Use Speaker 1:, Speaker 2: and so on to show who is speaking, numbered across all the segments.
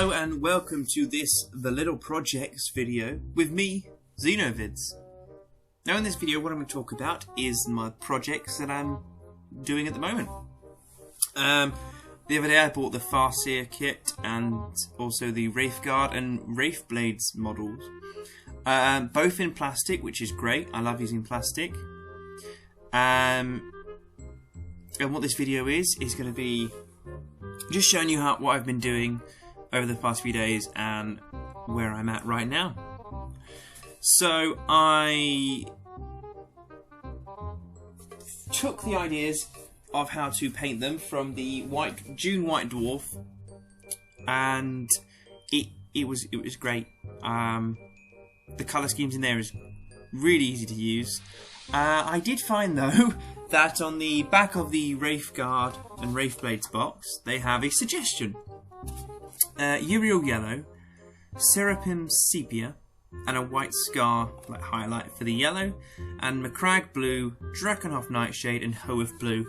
Speaker 1: Hello and welcome to this The Little Projects video with me, Xenovids. Now in this video what I'm going to talk about is my projects that I'm doing at the moment. The other day I bought the Farseer kit and also the Wraithguard and Wraithblades models. Both in plastic, which is great. I love using plastic. And what this video is going to be just showing you what I've been doing over the past few days and where I'm at right now. So I took the ideas of how to paint them from the June White Dwarf, and it was great. The colour schemes in there is really easy to use. I did find though that on the back of the Wraithguard and Wraithblades box they have a suggestion. Uriel Yellow, Seraphim Sepia, and a white scar like highlight for the yellow, and Macragge Blue, Drakenhof Nightshade, and Hoeth Blue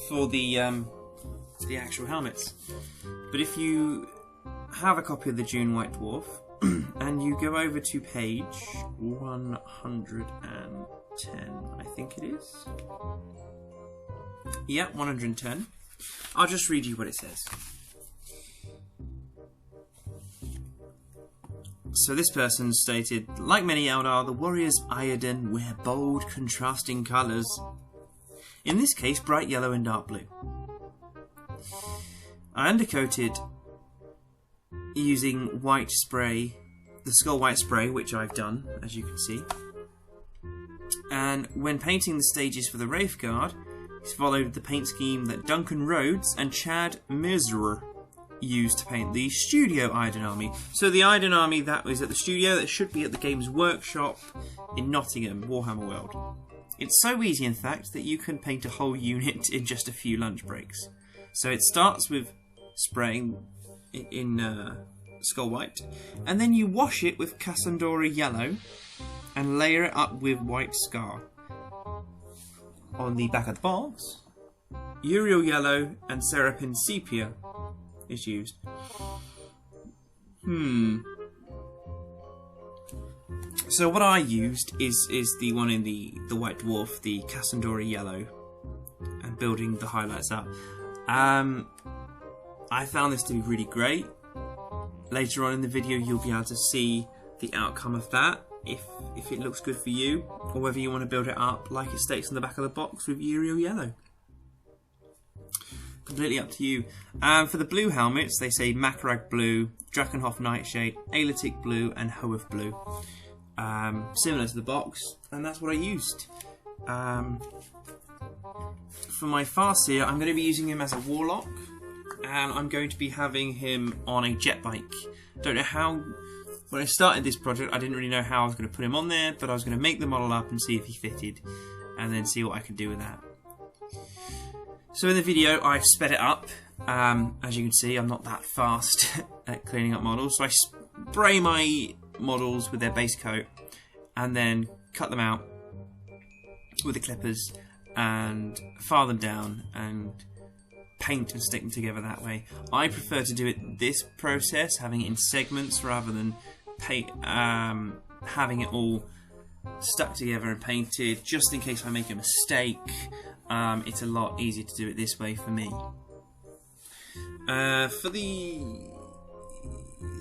Speaker 1: for the actual helmets. But if you have a copy of the June White Dwarf and you go over to page 110, I think it is. Yeah, 110. I'll just read you what it says. So this person stated, like many Eldar, the warriors Ioden wear bold, contrasting colours. In this case, bright yellow and dark blue. I undercoated using white spray, the Skull White spray, which I've done, as you can see. And when painting the stages for the Wraithguard, he's followed the paint scheme that Duncan Rhodes and Chad Mirzur used to paint the Studio Iden Army. So the Iden Army that was at the studio, that should be at the Games Workshop in Nottingham, Warhammer World. It's so easy, in fact, that you can paint a whole unit in just a few lunch breaks. So it starts with spraying in Skull White, and then you wash it with Cassandora Yellow and layer it up with White Scar. On the back of the box, Uriel Yellow and Seraphim Sepia is used. So what I used is the one in the White Dwarf, the Cassandora Yellow, and building the highlights up. I found this to be really great. Later on in the video you'll be able to see the outcome of that, if it looks good for you, or whether you want to build it up like it states on the back of the box with Uriel Yellow. Completely up to you. For the blue helmets, they say Macragge Blue, Drakenhof Nightshade, Aelitic Blue, and Hoeth Blue. Similar to the box, and that's what I used. For my Farseer, I'm going to be using him as a Warlock, and I'm going to be having him on a jet bike. Don't know how. When I started this project, I didn't really know how I was going to put him on there, but I was going to make the model up and see if he fitted, and then see what I could do with that. So in the video, I've sped it up. As you can see, I'm not that fast at cleaning up models, so I spray my models with their base coat, and then cut them out with the clippers, and file them down, and paint and stick them together that way. I prefer to do it this process, having it in segments rather than having it all stuck together and painted, just in case I make a mistake. It's a lot easier to do it this way for me. For the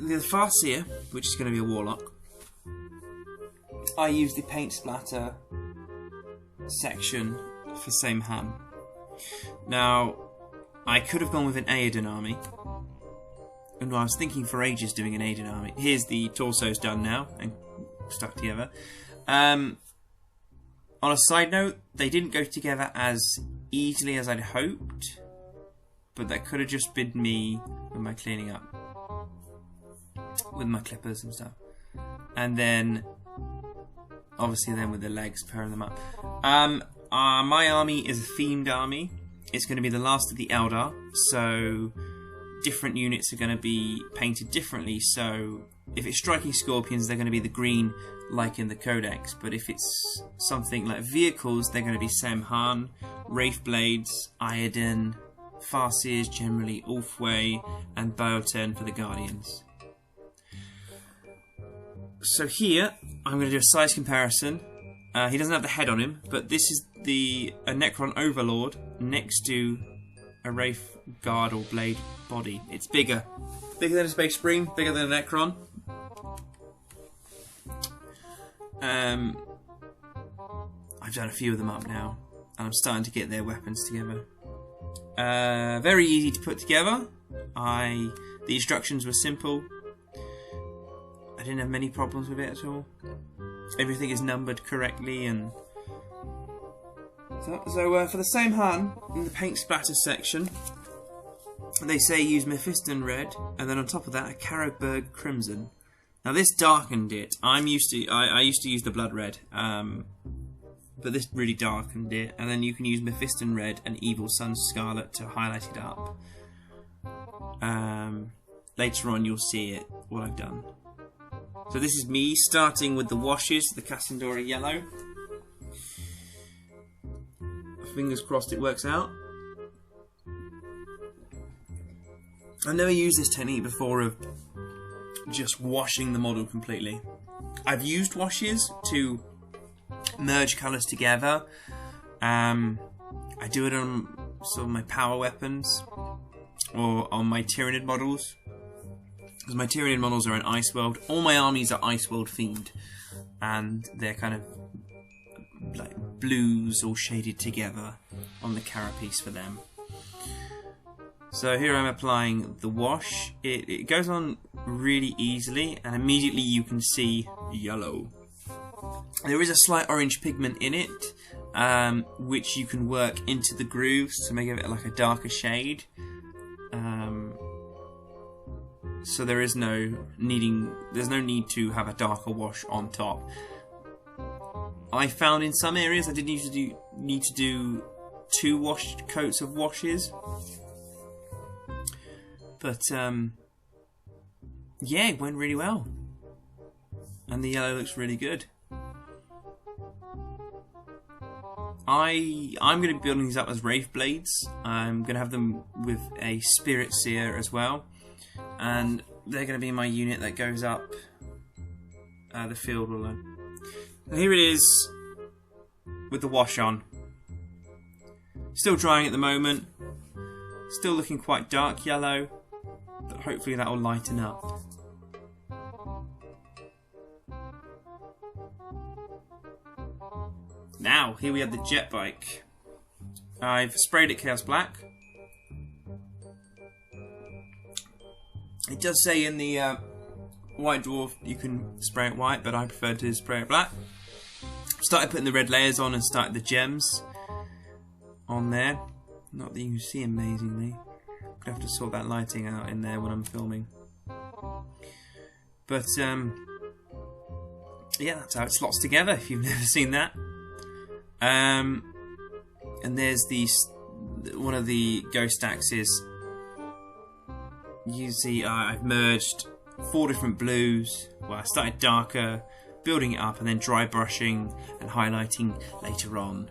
Speaker 1: Farseer, which is going to be a Warlock, I use the paint splatter section for Samhan. Now, I could have gone with an Aedan army, and I was thinking for ages doing an Aedan army. Here's the torsos done now and stuck together. On a side note, they didn't go together as easily as I'd hoped, but that could have just been me with my cleaning up, with my clippers and stuff. And then, obviously then with the legs, pairing them up. My army is a themed army. It's going to be the last of the Eldar, so different units are going to be painted differently. So if it's striking scorpions, they're going to be the green, like in the Codex. But if it's something like vehicles, they're going to be Samhan, Wraithblades, Ioden, Farseers generally, Ulfway, and Boaten for the Guardians. So here, I'm going to do a size comparison. He doesn't have the head on him, but this is a Necron Overlord next to a Wraith Guard or Blade body. It's bigger. Bigger than a Space Marine, bigger than a Necron. I've done a few of them up now, and I'm starting to get their weapons together. Very easy to put together. The instructions were simple. I didn't have many problems with it at all. Everything is numbered correctly, and so for the same hun, in the paint splatter section, they say use Mephiston red, and then on top of that a Carroburg crimson. Now this darkened it. I used to use the blood red, but this really darkened it. And then you can use Mephiston red and Evil Sun scarlet to highlight it up. Later on you'll see it, what I've done. So this is me starting with the washes, the Cassandora yellow. Fingers crossed it works out. I've never used this technique before of just washing the model completely. I've used washes to merge colours together. I do it on sort of my power weapons or on my Tyranid models. Because my Tyranid models are in Ice World. All my armies are Ice World themed, and they're kind of like blues all shaded together on the carapace for them. So here I'm applying the wash. It goes on really easily, and immediately you can see yellow. There is a slight orange pigment in it, which you can work into the grooves to make it like a darker shade. So there's no need to have a darker wash on top. I found in some areas I did need to do 2 washed coats of washes, but yeah, it went really well, and the yellow looks really good. I'm going to be building these up as Wraith Blades. I'm going to have them with a Spirit Seer as well, and they're going to be my unit that goes up the field alone. And here it is with the wash on. Still drying at the moment. Still looking quite dark yellow, but hopefully that will lighten up. Now, here we have the jet bike. I've sprayed it Chaos Black. It does say in the White Dwarf you can spray it white, but I prefer to spray it black. Started putting the red layers on and started the gems on there. Not that you can see amazingly. I'm gonna have to sort that lighting out in there when I'm filming. But yeah, that's how it slots together if you've never seen that. And there's one of the ghost axes. You see I've merged 4 different blues. Well, I started darker, building it up, and then dry brushing and highlighting later on.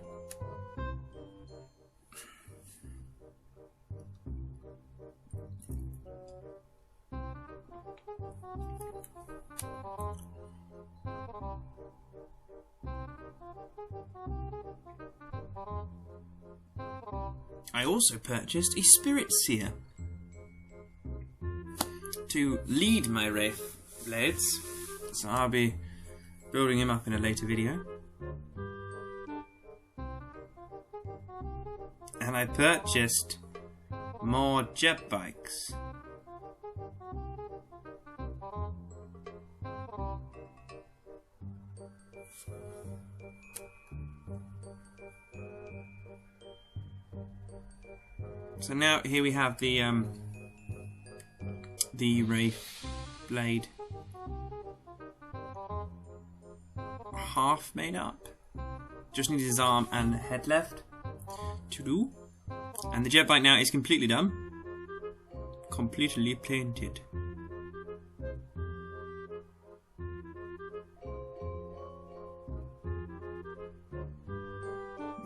Speaker 1: I also purchased a Spirit Seer to lead my Wraith Blades, so I'll be building him up in a later video. And I purchased more jet bikes. So now here we have the Wraith Blade half made up. Just need his arm and head left to do. And the jet bike now is completely done. Completely painted.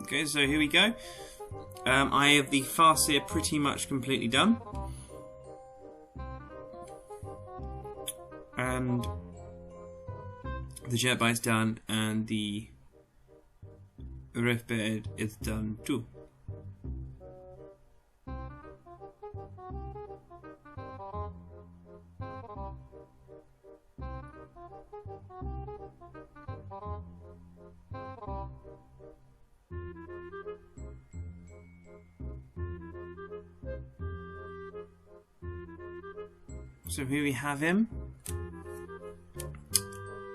Speaker 1: Okay, so here we go. I have the Farseer pretty much completely done. And The jet bike's done, and the roof bed is done too. So here we have him.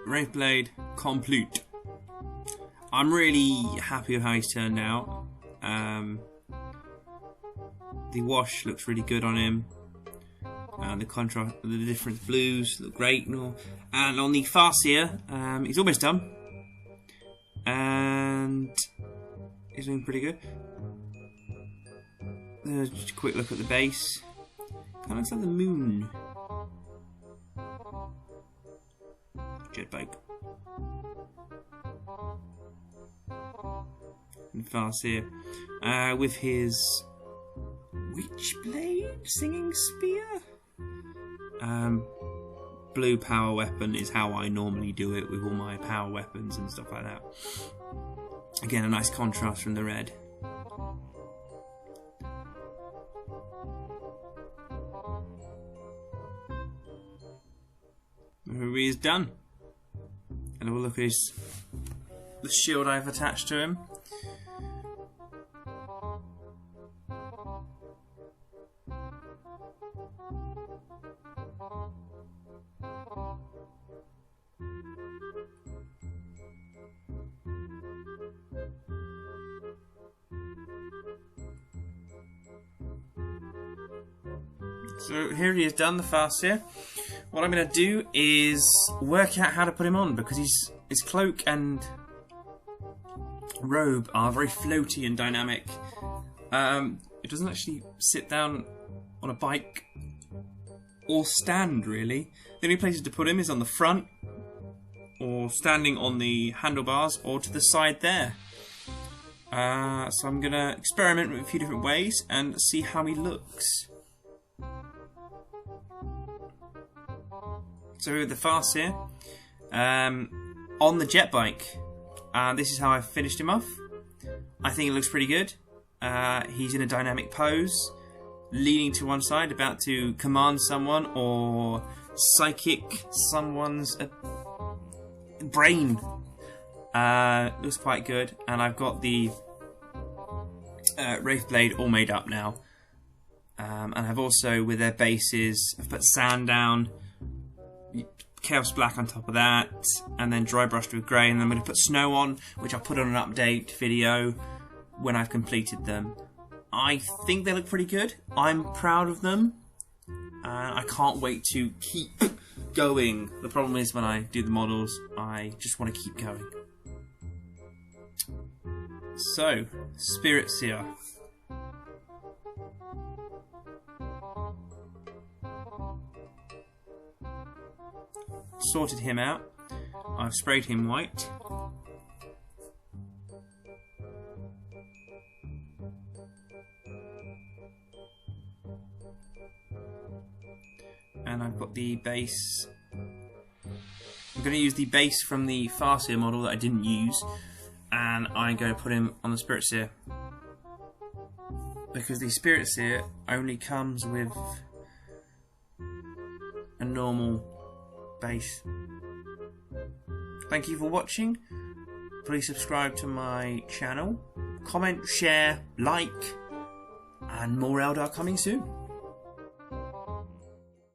Speaker 1: Wraith Blade complete. I'm really happy with how he's turned out. The wash looks really good on him. And the contrast, the different blues look great and all. And on the Farseer, he's almost done. And he's doing pretty good. Just a quick look at the base. Kind of looks like the moon. Jet bike. And Farseer. With his Witchblade singing spear? Blue power weapon is how I normally do it with all my power weapons and stuff like that. Again, a nice contrast from the red. He is done. And we'll look at the shield I've attached to him. So here he is done, the Farseer. What I'm going to do is work out how to put him on, because his cloak and robe are very floaty and dynamic. It doesn't actually sit down on a bike or stand, really. The only places to put him is on the front, or standing on the handlebars, or to the side there. So I'm going to experiment with a few different ways and see how he looks. So with the Farseer, on the jet bike, this is how I finished him off. I think it looks pretty good. He's in a dynamic pose, leaning to one side, about to command someone or psychic someone's brain. Looks quite good, and I've got the Wraith Blade all made up now. And I've also, with their bases, I've put sand down, Chaos Black on top of that, and then dry brushed with grey, and then I'm going to put snow on, which I'll put on an update video when I've completed them. I think they look pretty good. I'm proud of them. I can't wait to keep going. The problem is when I do the models, I just want to keep going. So, Spirit Seer. Sorted him out. I've sprayed him white. And I've got the base. I'm going to use the base from the Farseer model that I didn't use, and I'm going to put him on the Spirit Seer, because the Spirit Seer only comes with a normal base. Thank you for watching. Please subscribe to my channel, comment, share, like, and more Eldar coming soon.